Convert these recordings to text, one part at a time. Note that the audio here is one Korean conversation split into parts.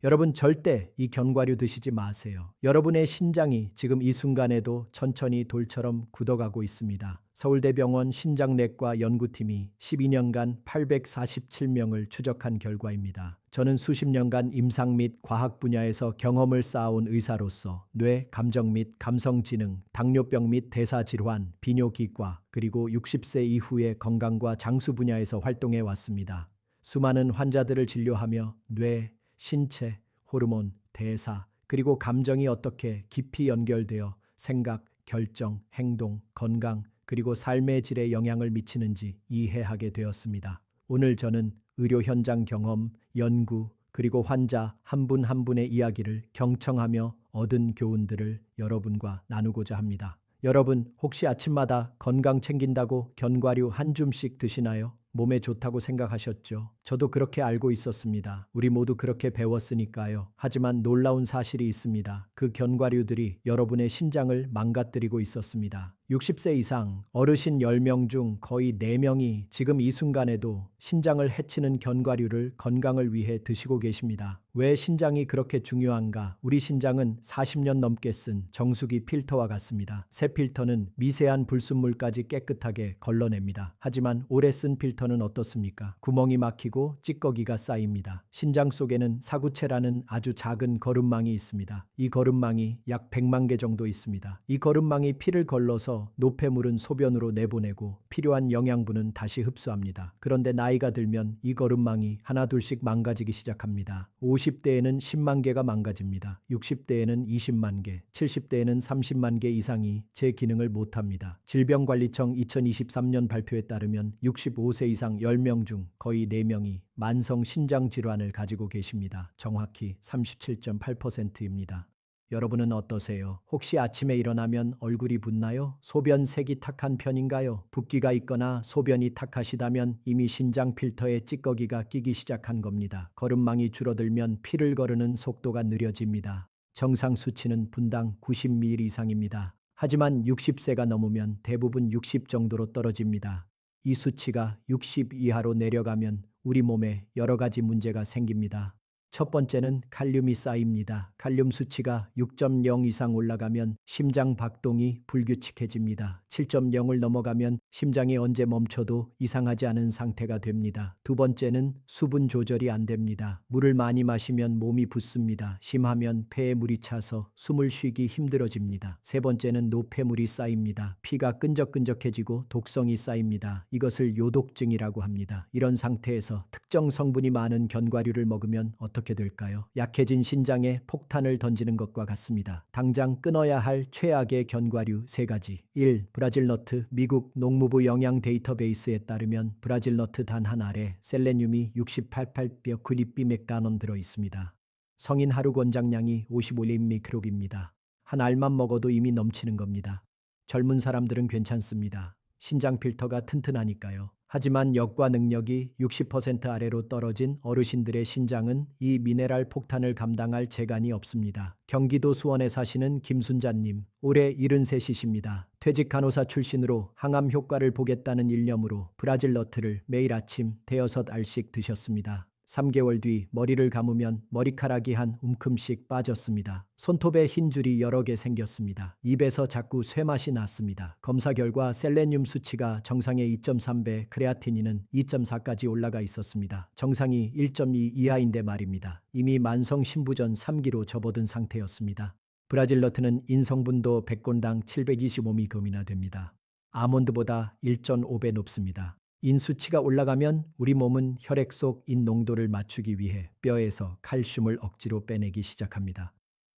여러분 절대 이 견과류 드시지 마세요. 여러분의 신장이 지금 이 순간에도 천천히 돌처럼 굳어가고 있습니다. 서울대병원 신장내과 연구팀이 12년간 847명을 추적한 결과입니다. 저는 수십 년간 임상 및 과학 분야에서 경험을 쌓아온 의사로서 뇌, 감정 및 감성지능, 당뇨병 및 대사질환, 비뇨기과, 그리고 60세 이후의 건강과 장수 분야에서 활동해 왔습니다. 수많은 환자들을 진료하며 뇌, 신체, 호르몬, 대사, 그리고 감정이 어떻게 깊이 연결되어 생각, 결정, 행동, 건강, 그리고 삶의 질에 영향을 미치는지 이해하게 되었습니다. 오늘 저는 의료 현장 경험, 연구, 그리고 환자 한 분 한 분의 이야기를 경청하며 얻은 교훈들을 여러분과 나누고자 합니다. 여러분, 혹시 아침마다 건강 챙긴다고 견과류 한 줌씩 드시나요? 몸에 좋다고 생각하셨죠? 저도 그렇게 알고 있었습니다. 우리 모두 그렇게 배웠으니까요. 하지만 놀라운 사실이 있습니다. 그 견과류들이 여러분의 신장을 망가뜨리고 있었습니다. 60세 이상 어르신 10명 중 거의 4명이 지금 이 순간에도 신장을 해치는 견과류를 건강을 위해 드시고 계십니다. 왜 신장이 그렇게 중요한가? 우리 신장은 40년 넘게 쓴 정수기 필터와 같습니다. 새 필터는 미세한 불순물까지 깨끗하게 걸러냅니다. 하지만 오래 쓴 필터는 어떻습니까? 구멍이 막히고 찌꺼기가 쌓입니다. 신장 속에는 사구체라는 아주 작은 거름망이 있습니다. 이 거름망이 약 100만 개 정도 있습니다. 이 거름망이 피를 걸러서 노폐물은 소변으로 내보내고 필요한 영양분은 다시 흡수합니다. 그런데 나이가 들면 이 거름망이 하나 둘씩 망가지기 시작합니다. 50대에는 10만 개가 망가집니다. 60대에는 20만 개, 70대에는 30만 개 이상이 제 기능을 못합니다. 질병관리청 2023년 발표에 따르면 65세 이상 10명 중 거의 4명이 만성 신장 질환을 가지고 계십니다. 정확히 37.8%입니다. 여러분은 어떠세요? 혹시 아침에 일어나면 얼굴이 붓나요? 소변색이 탁한 편인가요? 붓기가 있거나 소변이 탁하시다면 이미 신장 필터에 찌꺼기가 끼기 시작한 겁니다. 거름망이 줄어들면 피를 거르는 속도가 느려집니다. 정상 수치는 분당 90ml 이상입니다. 하지만 60세가 넘으면 대부분 60 정도로 떨어집니다. 이 수치가 60 이하로 내려가면 우리 몸에 여러 가지 문제가 생깁니다. 첫 번째는 칼륨이 쌓입니다. 칼륨 수치가 6.0 이상 올라가면 심장 박동이 불규칙해집니다. 7.0을 넘어가면 심장이 언제 멈춰도 이상하지 않은 상태가 됩니다. 두 번째는 수분 조절이 안 됩니다. 물을 많이 마시면 몸이 붓습니다. 심하면 폐에 물이 차서 숨을 쉬기 힘들어집니다. 세 번째는 노폐물이 쌓입니다. 피가 끈적끈적해지고 독성이 쌓입니다. 이것을 요독증이라고 합니다. 이런 상태에서 특정 성분이 많은 견과류를 먹으면 어떻게 될까요? 약해진 신장에 폭탄을 던지는 것과 같습니다. 당장 끊어야 할 최악의 견과류 3가지. 1. 브라질 너트. 미국 농무부 영양 데이터베이스에 따르면 브라질 너트 단 한 알에 셀레늄이 68,800mg 들어 있습니다. 성인 하루 권장량이 55mg. 한 알만 먹어도 이미 넘치는 겁니다. 젊은 사람들은 괜찮습니다. 신장 필터가 튼튼하니까요. 하지만 역과 능력이 60% 아래로 떨어진 어르신들의 신장은 이 미네랄 폭탄을 감당할 재간이 없습니다. 경기도 수원에 사시는 김순자님, 올해 73이십니다. 퇴직 간호사 출신으로 항암 효과를 보겠다는 일념으로 브라질 너트를 매일 아침 대여섯 알씩 드셨습니다. 3개월 뒤 머리를 감으면 머리카락이 한 움큼씩 빠졌습니다. 손톱에 흰 줄이 여러 개 생겼습니다. 입에서 자꾸 쇠맛이 났습니다. 검사 결과 셀레늄 수치가 정상의 2.3배, 크레아티닌은 2.4까지 올라가 있었습니다. 정상이 1.2 이하인데 말입니다. 이미 만성 신부전 3기로 접어든 상태였습니다. 브라질 너트는 인성분도 100건당 725mg이나 됩니다. 아몬드보다 1.5배 높습니다. 인 수치가 올라가면 우리 몸은 혈액 속 인 농도를 맞추기 위해 뼈에서 칼슘을 억지로 빼내기 시작합니다.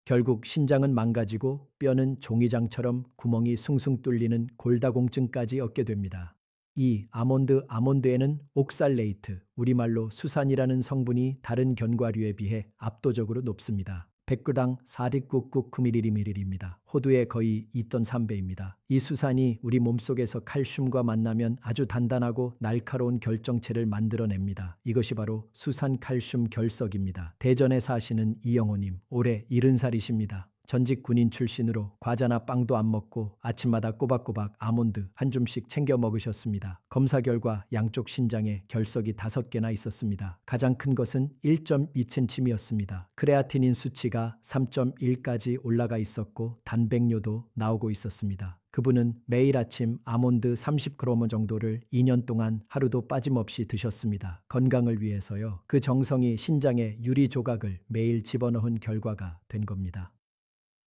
결국 신장은 망가지고 뼈는 종이장처럼 구멍이 숭숭 뚫리는 골다공증까지 얻게 됩니다. 이 아몬드에는 옥살레이트, 우리말로 수산이라는 성분이 다른 견과류에 비해 압도적으로 높습니다. 100g당 4.99mg입니다. 호두의 거의 2.3배입니다. 이 수산이 우리 몸속에서 칼슘과 만나면 아주 단단하고 날카로운 결정체를 만들어냅니다. 이것이 바로 수산 칼슘 결석입니다. 대전에 사시는 이영호님, 올해 70살이십니다. 전직 군인 출신으로 과자나 빵도 안 먹고 아침마다 꼬박꼬박 아몬드 한 줌씩 챙겨 먹으셨습니다. 검사 결과 양쪽 신장에 결석이 5개나 있었습니다. 가장 큰 것은 1.2cm이었습니다. 크레아티닌 수치가 3.1까지 올라가 있었고 단백뇨도 나오고 있었습니다. 그분은 매일 아침 아몬드 30g 정도를 2년 동안 하루도 빠짐없이 드셨습니다. 건강을 위해서요. 그 정성이 신장에 유리 조각을 매일 집어넣은 결과가 된 겁니다.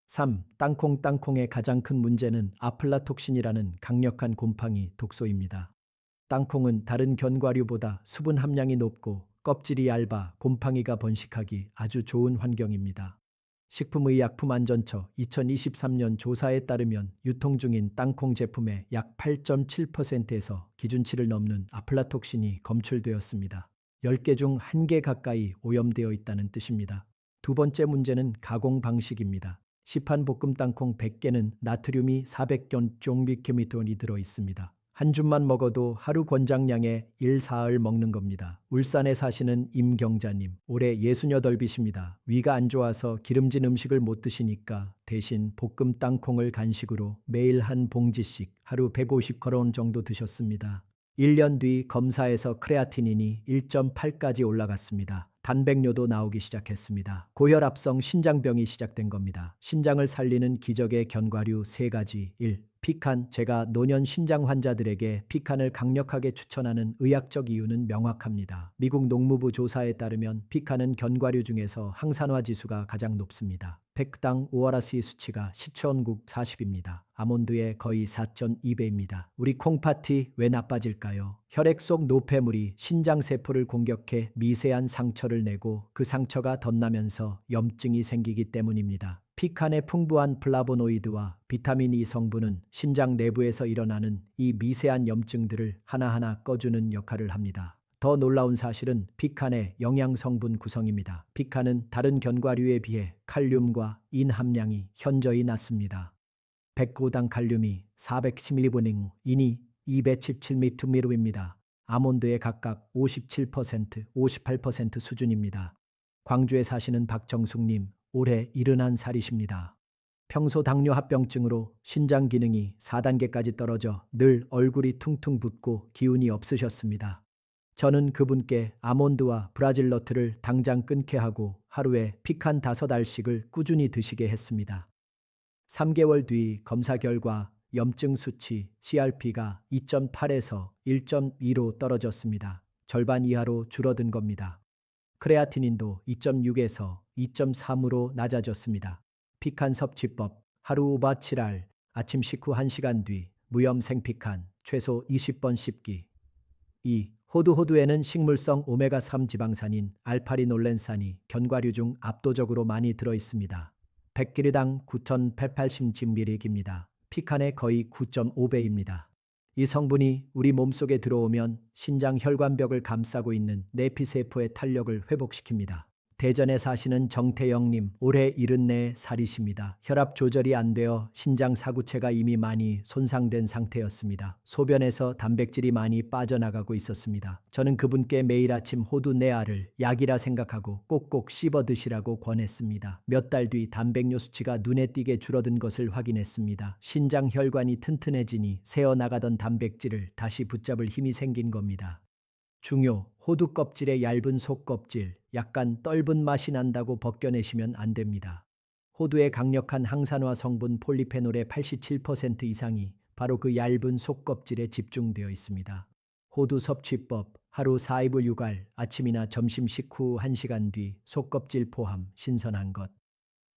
3. 땅콩의 가장 큰 문제는 아플라톡신이라는 강력한 곰팡이 독소입니다. 땅콩은 다른 견과류보다 수분 함량이 높고 껍질이 얇아 곰팡이가 번식하기 아주 좋은 환경입니다. 식품의약품안전처 2023년 조사에 따르면 유통 중인 땅콩 제품의 약 8.7%에서 기준치를 넘는 아플라톡신이 검출되었습니다. 10개 중 1개 가까이 오염되어 있다는 뜻입니다. 두 번째 문제는 가공 방식입니다. 시판 볶음 땅콩 100개는 나트륨이 400견 종미큐미톤이 들어 있습니다. 한 줌만 먹어도 하루 권장량의 1/4을 먹는 겁니다. 울산에 사시는 임경자님, 올해 68이십니다. 위가 안 좋아서 기름진 음식을 못 드시니까 대신 볶음 땅콩을 간식으로 매일 한 봉지씩 하루 150g 정도 드셨습니다. 1년 뒤 검사에서 크레아티닌이 1.8까지 올라갔습니다. 단백뇨도 나오기 시작했습니다. 고혈압성 신장병이 시작된 겁니다. 신장을 살리는 기적의 견과류 3가지. 1. 피칸. 제가 노년 신장 환자들에게 피칸을 강력하게 추천하는 의학적 이유는 명확합니다. 미국 농무부 조사에 따르면 피칸은 견과류 중에서 항산화 지수가 가장 높습니다. 100당 ORC 수치가 시초원국 40입니다. 아몬드의 거의 4.2배입니다. 우리 콩팥이 왜 나빠질까요? 혈액 속 노폐물이 신장세포를 공격해 미세한 상처를 내고 그 상처가 덧나면서 염증이 생기기 때문입니다. 피칸의 풍부한 플라보노이드와 비타민 E 성분은 신장 내부에서 일어나는 이 미세한 염증들을 하나하나 꺼주는 역할을 합니다. 더 놀라운 사실은 피칸의 영양 성분 구성입니다. 피칸은 다른 견과류에 비해 칼륨과 인 함량이 현저히 낮습니다. 100고당 칼륨이 410mg, 인이 277mg입니다. 아몬드의 각각 57%, 58% 수준입니다. 광주에 사시는 박정숙님, 올해 71살이십니다. 평소 당뇨 합병증으로 신장 기능이 4단계까지 떨어져 늘 얼굴이 퉁퉁 붓고 기운이 없으셨습니다. 저는 그분께 아몬드와 브라질 너트를 당장 끊게 하고 하루에 피칸 5알씩을 꾸준히 드시게 했습니다. 3개월 뒤 검사 결과 염증 수치 CRP가 2.8에서 1.2로 떨어졌습니다. 절반 이하로 줄어든 겁니다. 크레아티닌도 2.6에서 2.3으로 낮아졌습니다. 피칸 섭취법. 하루 오바 7알, 아침 식후 1시간 뒤 무염 생피칸 최소 20번 씹기. 2. 호두에는 식물성 오메가3 지방산인 알파리놀렌산이 견과류 중 압도적으로 많이 들어있습니다. 100kg당 9,180mg입니다. 피칸의 거의 9.5배입니다. 이 성분이 우리 몸속에 들어오면 신장 혈관벽을 감싸고 있는 내피세포의 탄력을 회복시킵니다. 대전에 사시는 정태영님, 올해 74살이십니다. 혈압 조절이 안 되어 신장 사구체가 이미 많이 손상된 상태였습니다. 소변에서 단백질이 많이 빠져나가고 있었습니다. 저는 그분께 매일 아침 호두 4알을 약이라 생각하고 꼭꼭 씹어 드시라고 권했습니다. 몇 달 뒤 단백뇨 수치가 눈에 띄게 줄어든 것을 확인했습니다. 신장 혈관이 튼튼해지니 새어나가던 단백질을 다시 붙잡을 힘이 생긴 겁니다. 중요, 호두 껍질의 얇은 속껍질, 약간 떫은 맛이 난다고 벗겨내시면 안 됩니다. 호두의 강력한 항산화 성분 폴리페놀의 87% 이상이 바로 그 얇은 속껍질에 집중되어 있습니다. 호두 섭취법. 하루 4입을 6알, 아침이나 점심 식후 1시간 뒤 속껍질 포함, 신선한 것.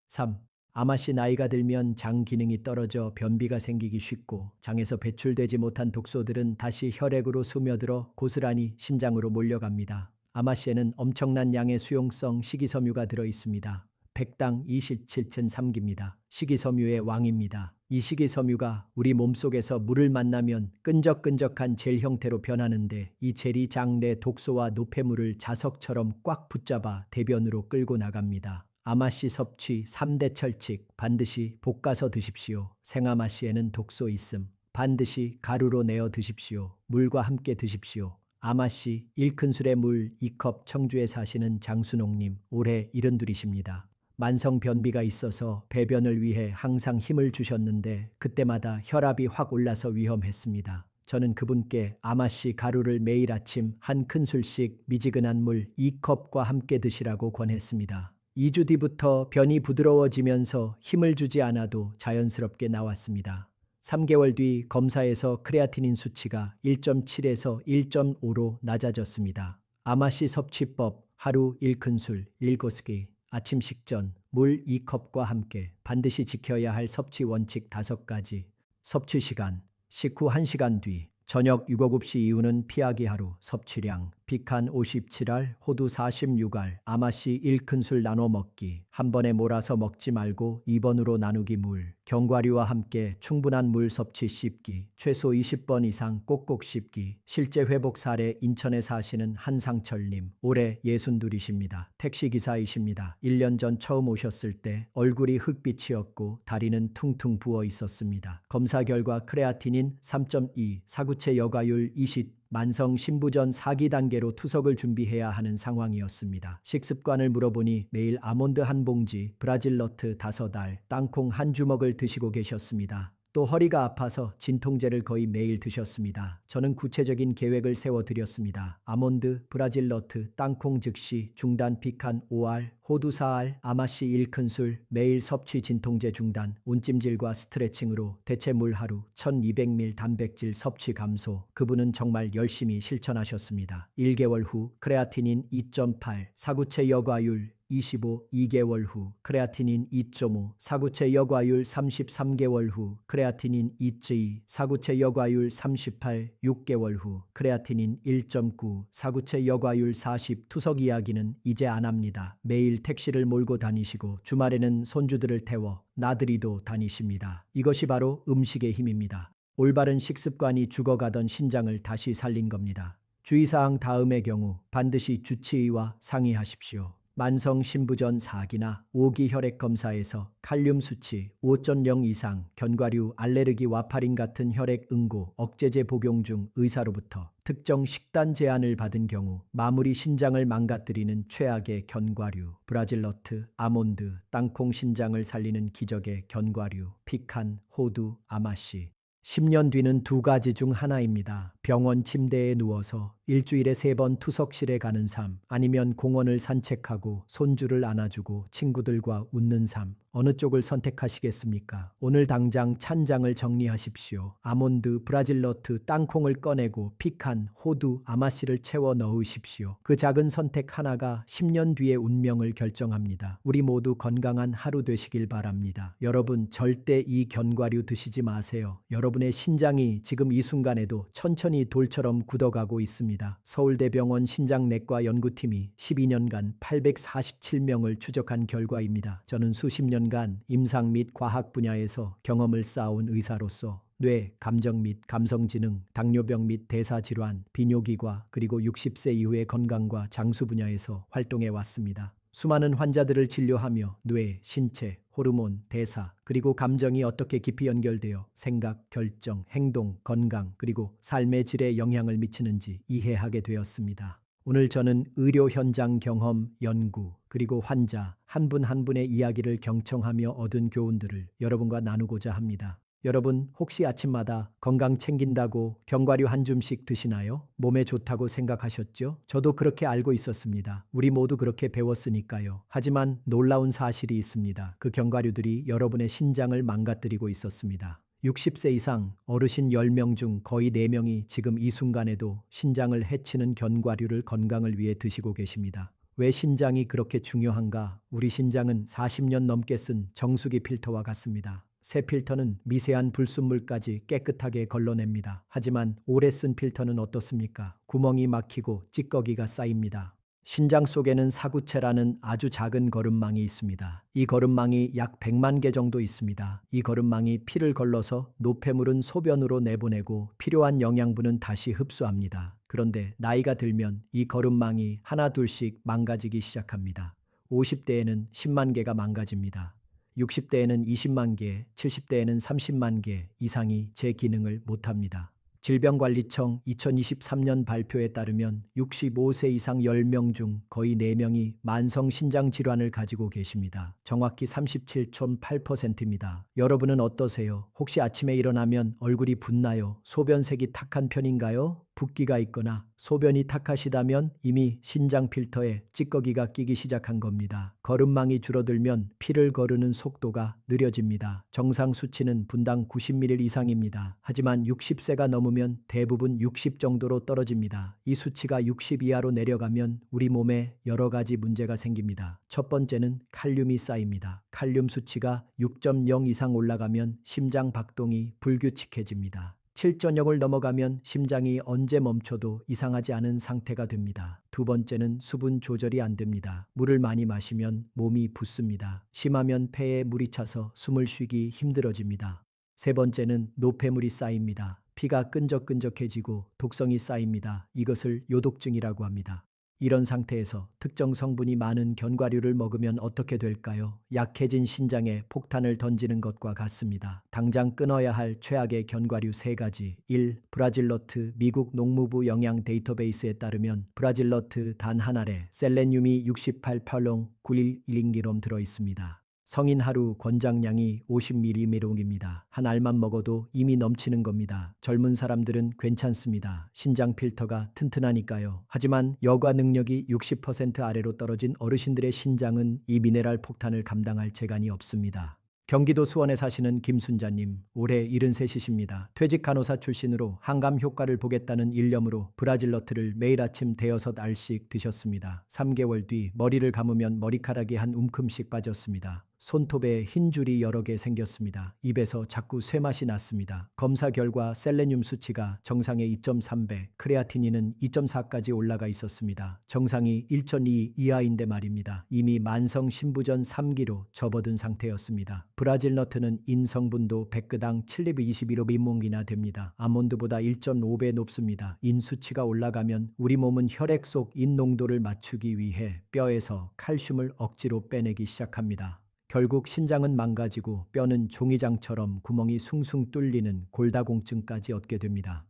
3. 아마씨 나이가 들면 장 기능이 떨어져 변비가 생기기 쉽고 장에서 배출되지 못한 독소들은 다시 혈액으로 스며들어 고스란히 신장으로 몰려갑니다. 아마씨에는 엄청난 양의 수용성 식이섬유가 들어 있습니다. 100당 27.3g입니다. 식이섬유의 왕입니다. 이 식이섬유가 우리 몸속에서 물을 만나면 끈적끈적한 젤 형태로 변하는데 이 젤이 장 내 독소와 노폐물을 자석처럼 꽉 붙잡아 대변으로 끌고 나갑니다. 아마씨 섭취 3대 철칙. 반드시 볶아서 드십시오. 생아마씨에는 독소 있음. 반드시 가루로 내어 드십시오. 물과 함께 드십시오. 아마씨 1큰술의 물 2컵. 청주에 사시는 장순옥님, 올해 72이십니다. 만성 변비가 있어서 배변을 위해 항상 힘을 주셨는데 그때마다 혈압이 확 올라서 위험했습니다. 저는 그분께 아마씨 가루를 매일 아침 한 큰술씩 미지근한 물 2컵과 함께 드시라고 권했습니다. 2주 뒤부터 변이 부드러워지면서 힘을 주지 않아도 자연스럽게 나왔습니다. 3개월 뒤 검사에서 크레아티닌 수치가 1.7에서 1.5로 낮아졌습니다. 아마씨 섭취법 하루 1큰술 7끼 아침 식전 물 2컵과 함께 반드시 지켜야 할 섭취 원칙 5가지 섭취 시간 식후 1시간 뒤 저녁 6, 7시 이후는 피하기 하루 섭취량 피칸 57알, 호두 46알, 아마씨 1큰술 나눠 먹기 한 번에 몰아서 먹지 말고 2번으로 나누기 물 견과류와 함께 충분한 물 섭취 씹기 최소 20번 이상 꼭꼭 씹기 실제 회복 사례 인천에 사시는 한상철님 올해 62이십니다. 택시기사이십니다. 1년 전 처음 오셨을 때 얼굴이 흑빛이었고 다리는 퉁퉁 부어 있었습니다. 검사 결과 크레아티닌 3.2 사구체 여과율 20 만성 신부전 4기 단계로 투석을 준비해야 하는 상황이었습니다. 식습관을 물어보니 매일 아몬드 한 봉지, 브라질너트 5알, 땅콩 한 주먹을 드시고 계셨습니다. 또 허리가 아파서 진통제를 거의 매일 드셨습니다. 저는 구체적인 계획을 세워드렸습니다. 아몬드, 브라질너트, 땅콩 즉시 중단 피칸 5알, 호두 4알, 아마씨 1큰술, 매일 섭취 진통제 중단, 온찜질과 스트레칭으로 대체 물 하루 1200ml 단백질 섭취 감소. 그분은 정말 열심히 실천하셨습니다. 1개월 후 크레아티닌 2.8, 사구체 여과율 25, 2개월 후 크레아티닌 2.5, 사구체 여과율 33개월 후 크레아티닌 2.2, 사구체 여과율 38, 6개월 후 크레아티닌 1.9, 사구체 여과율 40. 투석 이야기는 이제 안 합니다. 매일 택시를 몰고 다니시고 주말에는 손주들을 태워 나들이도 다니십니다. 이것이 바로 음식의 힘입니다. 올바른 식습관이 죽어가던 신장을 다시 살린 겁니다. 주의사항 다음의 경우 반드시 주치의와 상의하십시오. 만성 신부전 4기나 5기 혈액 검사에서 칼륨 수치 5.0 이상, 견과류, 알레르기, 와파린 같은 혈액 응고, 억제제 복용 중 의사로부터 특정 식단 제한을 받은 경우 마무리 신장을 망가뜨리는 최악의 견과류, 브라질너트, 아몬드, 땅콩 신장을 살리는 기적의 견과류, 피칸, 호두, 아마씨. 10년 뒤는 2가지 중 하나입니다. 병원 침대에 누워서 일주일에 3번 투석실에 가는 삶, 아니면 공원을 산책하고 손주를 안아주고 친구들과 웃는 삶. 어느 쪽을 선택하시겠습니까? 오늘 당장 찬장을 정리하십시오. 아몬드, 브라질너트, 땅콩을 꺼내고 피칸, 호두, 아마씨를 채워 넣으십시오. 그 작은 선택 하나가 10년 뒤의 운명을 결정합니다. 우리 모두 건강한 하루 되시길 바랍니다. 여러분 절대 이 견과류 드시지 마세요. 여러분의 신장이 지금 이 순간에도 천천히 돌처럼 굳어가고 있습니다. 서울대병원 신장내과 연구팀이 12년간 847명을 추적한 결과입니다. 저는 수십 년간 임상 및 과학 분야에서 경험을 쌓아온 의사로서 뇌, 감정 및 감성지능, 당뇨병 및 대사질환, 비뇨기과 그리고 60세 이후의 건강과 장수 분야에서 활동해 왔습니다. 수많은 환자들을 진료하며 뇌, 신체, 호르몬, 대사, 그리고 감정이 어떻게 깊이 연결되어 생각, 결정, 행동, 건강, 그리고 삶의 질에 영향을 미치는지 이해하게 되었습니다. 오늘 저는 의료 현장 경험, 연구, 그리고 환자 한 분 한 분의 이야기를 경청하며 얻은 교훈들을 여러분과 나누고자 합니다. 여러분 혹시 아침마다 건강 챙긴다고 견과류 한 줌씩 드시나요? 몸에 좋다고 생각하셨죠? 저도 그렇게 알고 있었습니다. 우리 모두 그렇게 배웠으니까요. 하지만 놀라운 사실이 있습니다. 그 견과류들이 여러분의 신장을 망가뜨리고 있었습니다. 60세 이상 어르신 10명 중 거의 4명이 지금 이 순간에도 신장을 해치는 견과류를 건강을 위해 드시고 계십니다. 왜 신장이 그렇게 중요한가? 우리 신장은 40년 넘게 쓴 정수기 필터와 같습니다. 새 필터는 미세한 불순물까지 깨끗하게 걸러냅니다. 하지만 오래 쓴 필터는 어떻습니까? 구멍이 막히고 찌꺼기가 쌓입니다. 신장 속에는 사구체라는 아주 작은 거름망이 있습니다. 이 거름망이 약 100만 개 정도 있습니다. 이 거름망이 피를 걸러서 노폐물은 소변으로 내보내고 필요한 영양분은 다시 흡수합니다. 그런데 나이가 들면 이 거름망이 하나 둘씩 망가지기 시작합니다. 50대에는 10만 개가 망가집니다. 60대에는 20만 개, 70대에는 30만 개 이상이 제 기능을 못합니다. 질병관리청 2023년 발표에 따르면 65세 이상 10명 중 거의 4명이 만성 신장 질환을 가지고 계십니다. 정확히 37.8%입니다. 여러분은 어떠세요? 혹시 아침에 일어나면 얼굴이 붓나요? 소변색이 탁한 편인가요? 붓기가 있거나 소변이 탁하시다면 이미 신장 필터에 찌꺼기가 끼기 시작한 겁니다. 걸음망이 줄어들면 피를 거르는 속도가 느려집니다. 정상 수치는 분당 90ml 이상입니다. 하지만 60세가 넘으면 대부분 60 정도로 떨어집니다. 이 수치가 60 이하로 내려가면 우리 몸에 여러 가지 문제가 생깁니다. 첫 번째는 칼륨이 쌓입니다. 칼륨 수치가 6.0 이상 올라가면 심장 박동이 불규칙해집니다. 7.0을 넘어가면 심장이 언제 멈춰도 이상하지 않은 상태가 됩니다. 두 번째는 수분 조절이 안 됩니다. 물을 많이 마시면 몸이 붓습니다. 심하면 폐에 물이 차서 숨을 쉬기 힘들어집니다. 세 번째는 노폐물이 쌓입니다. 피가 끈적끈적해지고 독성이 쌓입니다. 이것을 요독증이라고 합니다. 이런 상태에서 특정 성분이 많은 견과류를 먹으면 어떻게 될까요? 약해진 신장에 폭탄을 던지는 것과 같습니다. 당장 끊어야 할 최악의 견과류 3가지. 1. 브라질너트. 미국 농무부 영양 데이터베이스에 따르면 브라질너트 단 한 알에 셀레늄이 68팔롱 9110g 들어있습니다. 성인 하루 권장량이 50mg입니다. 한 알만 먹어도 이미 넘치는 겁니다. 젊은 사람들은 괜찮습니다. 신장 필터가 튼튼하니까요. 하지만 여과 능력이 60% 아래로 떨어진 어르신들의 신장은 이 미네랄 폭탄을 감당할 재간이 없습니다. 경기도 수원에 사시는 김순자님, 올해 73이십니다. 퇴직 간호사 출신으로 항암 효과를 보겠다는 일념으로 브라질너트를 매일 아침 대여섯 알씩 드셨습니다. 3개월 뒤 머리를 감으면 머리카락이 한 움큼씩 빠졌습니다. 손톱에 흰 줄이 여러 개 생겼습니다. 입에서 자꾸 쇠맛이 났습니다. 검사 결과 셀레늄 수치가 정상의 2.3배, 크레아티닌은 2.4까지 올라가 있었습니다. 정상이 1.2 이하인데 말입니다. 이미 만성 신부전 3기로 접어든 상태였습니다. 브라질 너트는 인 성분도 100g당 721mg이나 됩니다. 아몬드보다 1.5배 높습니다. 인 수치가 올라가면 우리 몸은 혈액 속 인 농도를 맞추기 위해 뼈에서 칼슘을 억지로 빼내기 시작합니다. 결국 신장은 망가지고 뼈는 종이장처럼 구멍이 숭숭 뚫리는 골다공증까지 얻게 됩니다.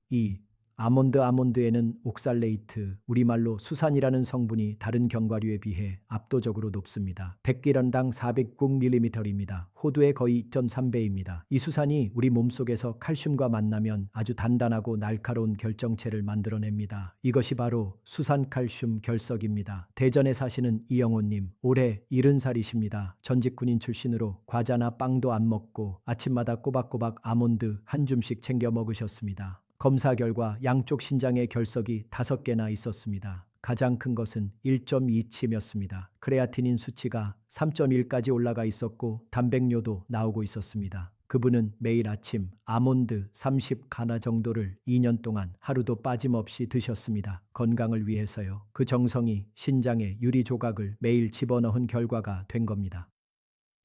2. 아몬드에는 옥살레이트, 우리말로 수산이라는 성분이 다른 견과류에 비해 압도적으로 높습니다. 100g당 400mg입니다. 호두의 거의 2.3배입니다. 이 수산이 우리 몸속에서 칼슘과 만나면 아주 단단하고 날카로운 결정체를 만들어냅니다. 이것이 바로 수산칼슘 결석입니다. 대전에 사시는 이영호님, 올해 70살이십니다. 전직 군인 출신으로 과자나 빵도 안 먹고 아침마다 꼬박꼬박 아몬드 한 줌씩 챙겨 먹으셨습니다. 검사 결과 양쪽 신장에 결석이 5개나 있었습니다. 가장 큰 것은 1.2치였습니다. 크레아티닌 수치가 3.1까지 올라가 있었고 단백뇨도 나오고 있었습니다. 그분은 매일 아침 아몬드 30가나 정도를 2년 동안 하루도 빠짐없이 드셨습니다. 건강을 위해서요. 그 정성이 신장에 유리 조각을 매일 집어넣은 결과가 된 겁니다.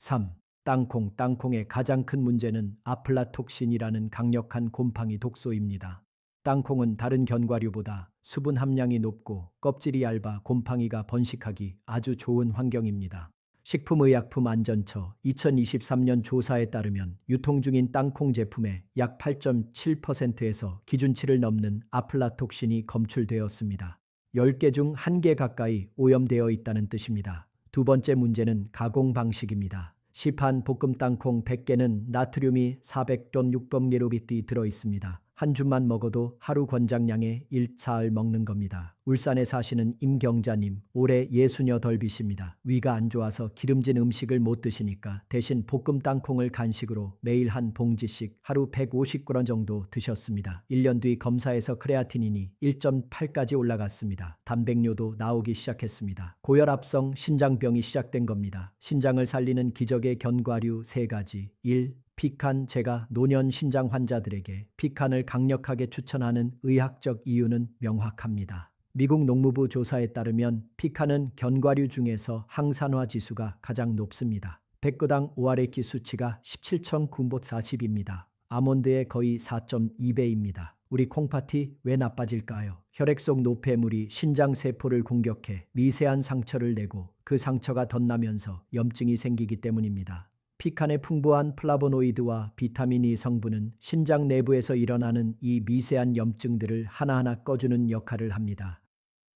3. 땅콩의 가장 큰 문제는 아플라톡신이라는 강력한 곰팡이 독소입니다. 땅콩은 다른 견과류보다 수분 함량이 높고 껍질이 얇아 곰팡이가 번식하기 아주 좋은 환경입니다. 식품의약품안전처 2023년 조사에 따르면 유통 중인 땅콩 제품의 약 8.7%에서 기준치를 넘는 아플라톡신이 검출되었습니다. 10개 중 1개 가까이 오염되어 있다는 뜻입니다. 두 번째 문제는 가공 방식입니다. 시판 볶음 땅콩 100개는 나트륨이 400돈 600ml 들어있습니다. 한 줌만 먹어도 하루 권장량의 1사흘 먹는 겁니다. 울산에 사시는 임경자님, 올해 68이십니다. 위가 안 좋아서 기름진 음식을 못 드시니까 대신 볶음 땅콩을 간식으로 매일 한 봉지씩 하루 150g 정도 드셨습니다. 1년 뒤 검사에서 크레아티닌이 1.8까지 올라갔습니다. 단백뇨도 나오기 시작했습니다. 고혈압성 신장병이 시작된 겁니다. 신장을 살리는 기적의 견과류 3가지. 1. 피칸. 제가 노년 신장 환자들에게 피칸을 강력하게 추천하는 의학적 이유는 명확합니다. 미국 농무부 조사에 따르면 피칸은 견과류 중에서 항산화 지수가 가장 높습니다. 100g당 ORAQ 수치가 17,940입니다. 아몬드의 거의 4.2배입니다. 우리 콩팥이 왜 나빠질까요? 혈액 속 노폐물이 신장 세포를 공격해 미세한 상처를 내고 그 상처가 덧나면서 염증이 생기기 때문입니다. 피칸의 풍부한 플라보노이드와 비타민 E 성분은 신장 내부에서 일어나는 이 미세한 염증들을 하나하나 꺼주는 역할을 합니다.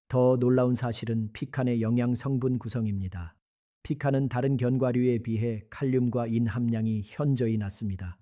더 놀라운 사실은 피칸의 영양 성분 구성입니다. 피칸은 다른 견과류에 비해 칼륨과 인 함량이 현저히 낮습니다.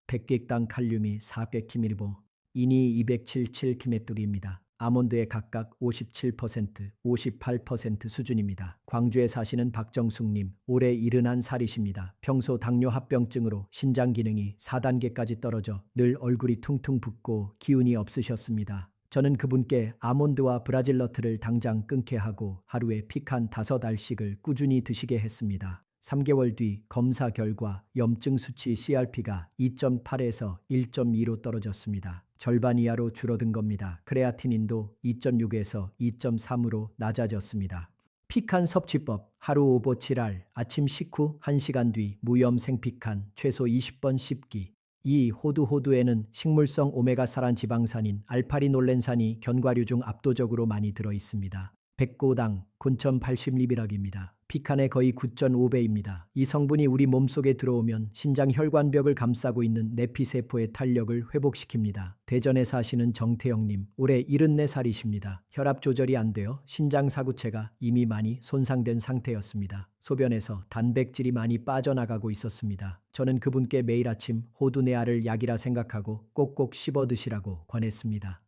100개당 칼륨이 400km고 인이 277km입니다. 아몬드에 각각 57%, 58% 수준입니다. 광주에 사시는 박정숙님, 올해 71살이십니다. 평소 당뇨 합병증으로 신장 기능이 4단계까지 떨어져 늘 얼굴이 퉁퉁 붓고 기운이 없으셨습니다. 저는 그분께 아몬드와 브라질 너트를 당장 끊게 하고 하루에 피칸 5알씩을 꾸준히 드시게 했습니다. 3개월 뒤 검사 결과 염증 수치 CRP가 2.8에서 1.2로 떨어졌습니다. 절반 이하로 줄어든 겁니다. 크레아티닌도 2.6에서 2.3으로 낮아졌습니다. 피칸 섭취법 하루 오보 7알 아침 식후 1시간 뒤 무염 생피칸 최소 20번 씹기. 2. 호두에는 식물성 오메가사란 지방산인 알파리놀렌산이 견과류 중 압도적으로 많이 들어 있습니다. 100고당 9,080mg입니다. 피칸의 거의 9.5배입니다. 이 성분이 우리 몸속에 들어오면 신장 혈관벽을 감싸고 있는 내피세포의 탄력을 회복시킵니다. 대전에 사시는 정태영님, 올해 74살이십니다. 혈압 조절이 안 되어 신장 사구체가 이미 많이 손상된 상태였습니다. 소변에서 단백질이 많이 빠져나가고 있었습니다. 저는 그분께 매일 아침 호두 4알을 약이라 생각하고 꼭꼭 씹어 드시라고 권했습니다.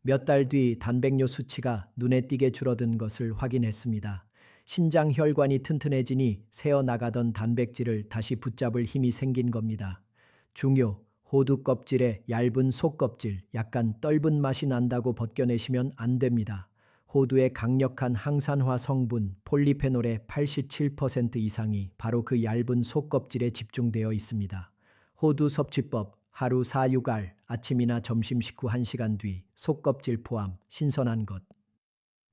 몇 달 뒤 단백뇨 수치가 눈에 띄게 줄어든 것을 확인했습니다. 신장 혈관이 튼튼해지니 새어나가던 단백질을 다시 붙잡을 힘이 생긴 겁니다. 중요, 호두 껍질에 얇은 속껍질, 약간 떫은 맛이 난다고 벗겨내시면 안 됩니다. 호두의 강력한 항산화 성분 폴리페놀의 87% 이상이 바로 그 얇은 속껍질에 집중되어 있습니다. 호두 섭취법 하루 4-6알 아침이나 점심 식후 1시간 뒤 속껍질 포함 신선한 것.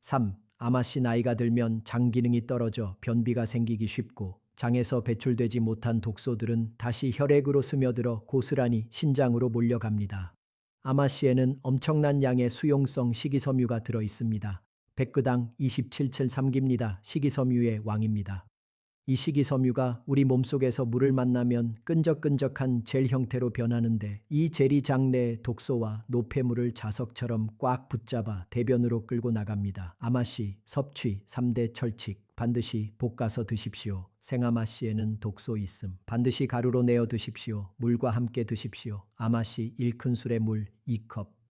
3. 아마씨 나이가 들면 장 기능이 떨어져 변비가 생기기 쉽고 장에서 배출되지 못한 독소들은 다시 혈액으로 스며들어 고스란히 신장으로 몰려갑니다. 아마씨에는 엄청난 양의 수용성 식이섬유가 들어 있습니다. 100g당 27.3g입니다. 식이섬유의 왕입니다. 이 식이섬유가 우리 몸속에서 물을 만나면 끈적끈적한 젤 형태로 변하는데 이 젤이 장 내 독소와 노폐물을 자석처럼 꽉 붙잡아 대변으로 끌고 나갑니다. 아마씨 섭취 3대 철칙 반드시 볶아서 드십시오. 생아마씨에는 독소 있음. 반드시 가루로 내어 드십시오. 물과 함께 드십시오. 아마씨 1큰술에 물 2컵.